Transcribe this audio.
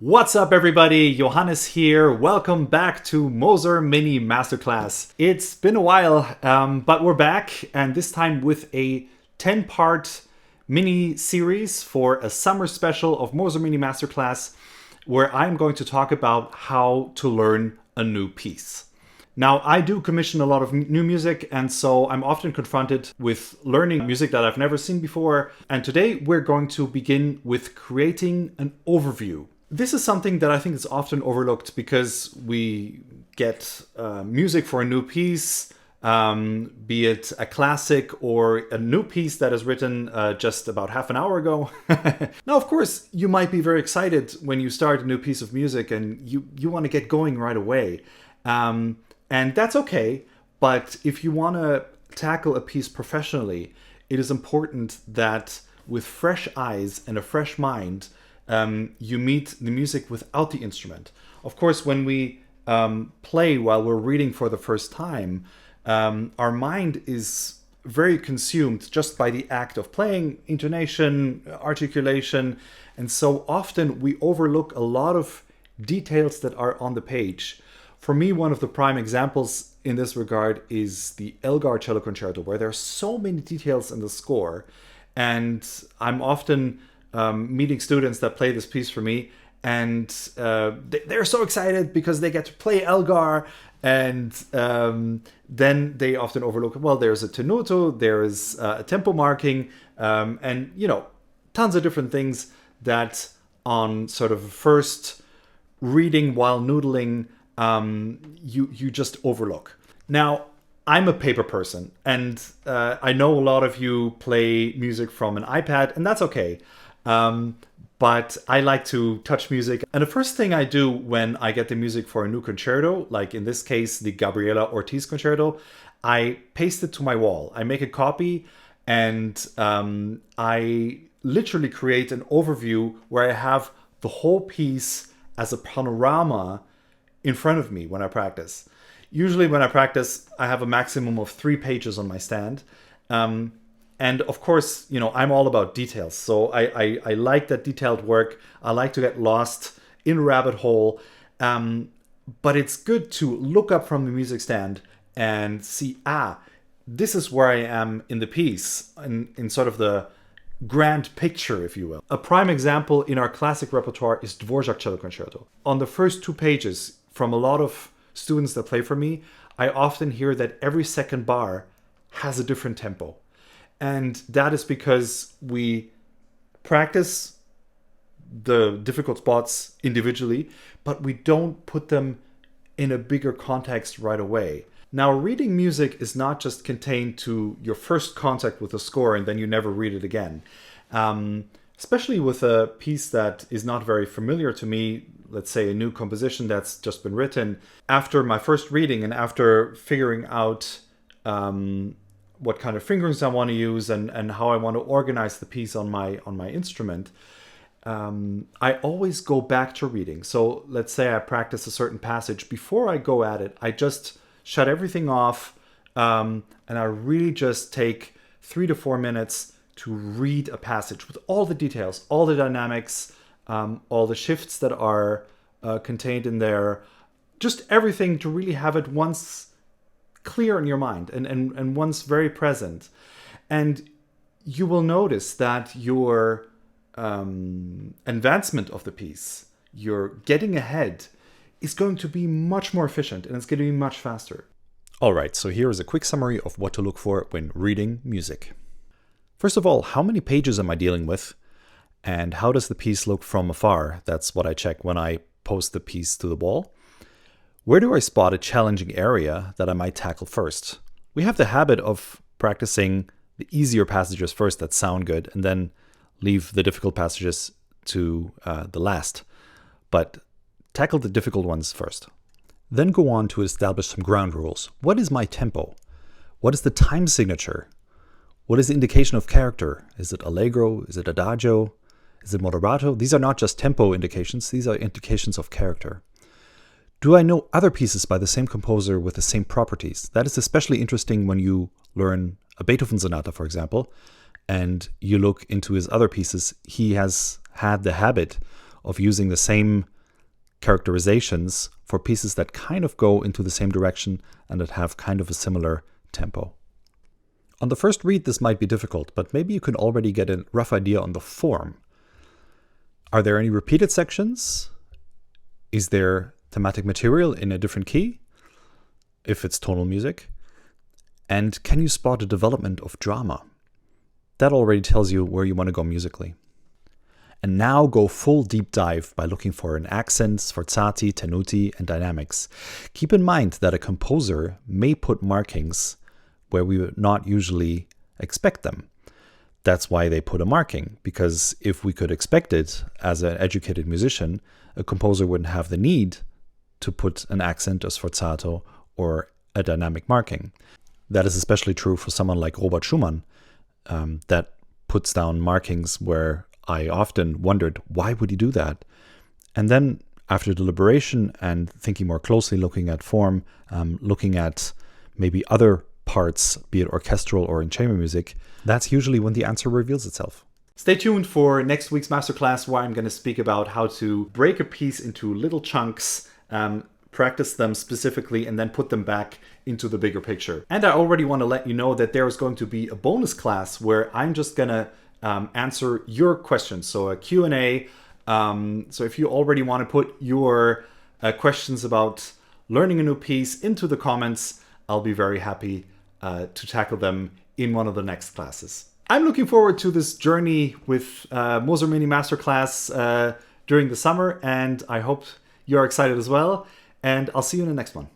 What's up, everybody? Johannes here. Welcome back to Moser Mini Masterclass. It's been a while, but we're back, and this time with a 10-part mini series for a summer special of Moser Mini Masterclass, where I'm going to talk about how to learn a new piece. Now, I do commission a lot of new music, and so I'm often confronted with learning music that I've never seen before. And today we're going to begin with creating an overview. This is something that I think is often overlooked because we get music for a new piece, be it a classic or a new piece that is written just about half an hour ago. Now, of course, you might be very excited when you start a new piece of music and you want to get going right away. And that's okay, but if you want to tackle a piece professionally, it is important that with fresh eyes and a fresh mind, you meet the music without the instrument. Of course, when we play while we're reading for the first time, our mind is very consumed just by the act of playing, intonation, articulation, and so often we overlook a lot of details that are on the page. For me, one of the prime examples in this regard is the Elgar Cello Concerto, where there are so many details in the score. And I'm often meeting students that play this piece for me, and they're so excited because they get to play Elgar. And then they often overlook, well, there's a tenuto, there's a tempo marking, and, tons of different things that on sort of first reading while noodling, you just overlook. Now, I'm a paper person, and I know a lot of you play music from an iPad, and that's okay. But I like to touch music. And the first thing I do when I get the music for a new concerto, like in this case, the Gabriela Ortiz concerto, I paste it to my wall. I make a copy, and I literally create an overview where I have the whole piece as a panorama in front of me when I practice. Usually when I practice, I have a maximum of 3 pages on my stand. And of course, I'm all about details. So I like that detailed work. I like to get lost in a rabbit hole. But it's good to look up from the music stand and see, this is where I am in the piece, in sort of the grand picture, if you will. A prime example in our classic repertoire is Dvorak Cello Concerto. On the first 2 pages, from a lot of students that play for me, I often hear that every second bar has a different tempo. And that is because we practice the difficult spots individually, but we don't put them in a bigger context right away. Now, reading music is not just contained to your first contact with the score and then you never read it again. Especially with a piece that is not very familiar to me, let's say a new composition that's just been written. After my first reading and after figuring out what kind of fingerings I want to use and how I want to organize the piece on my instrument, I always go back to reading. So let's say I practice a certain passage. Before I go at it, I just shut everything off, and I really just take 3 to 4 minutes to read a passage with all the details, all the dynamics, all the shifts that are contained in there, just everything to really have it once clear in your mind and once very present. And you will notice that your advancement of the piece, your getting ahead, is going to be much more efficient and it's going to be much faster. All right, so here is a quick summary of what to look for when reading music. First of all, how many pages am I dealing with? And how does the piece look from afar? That's what I check when I post the piece to the wall. Where do I spot a challenging area that I might tackle first? We have the habit of practicing the easier passages first that sound good and then leave the difficult passages to the last. But tackle the difficult ones first. Then go on to establish some ground rules. What is my tempo? What is the time signature? What is the indication of character? Is it allegro? Is it adagio? Is it moderato? These are not just tempo indications, these are indications of character. Do I know other pieces by the same composer with the same properties? That is especially interesting when you learn a Beethoven sonata, for example, and you look into his other pieces. He has had the habit of using the same characterizations for pieces that kind of go into the same direction and that have kind of a similar tempo. On the first read, this might be difficult, but maybe you can already get a rough idea on the form. Are there any repeated sections? Is there thematic material in a different key, if it's tonal music? And can you spot a development of drama? That already tells you where you want to go musically. And now go full deep dive by looking for an accent, sforzati, tenuti, and dynamics. Keep in mind that a composer may put markings where we would not usually expect them. That's why they put a marking, because if we could expect it as an educated musician, a composer wouldn't have the need to put an accent, a sforzato, or a dynamic marking. That is especially true for someone like Robert Schumann, that puts down markings where I often wondered, why would he do that? And then after deliberation and thinking more closely, looking at form, looking at maybe other parts, be it orchestral or in chamber music, that's usually when the answer reveals itself. Stay tuned for next week's masterclass, where I'm going to speak about how to break a piece into little chunks, practice them specifically, and then put them back into the bigger picture. And I already want to let you know that there is going to be a bonus class where I'm just going to answer your questions. So a Q&A. So if you already want to put your questions about learning a new piece into the comments, I'll be very happy to tackle them in one of the next classes. I'm looking forward to this journey with Moser Mini Masterclass during the summer, and I hope you're excited as well. And I'll see you in the next one.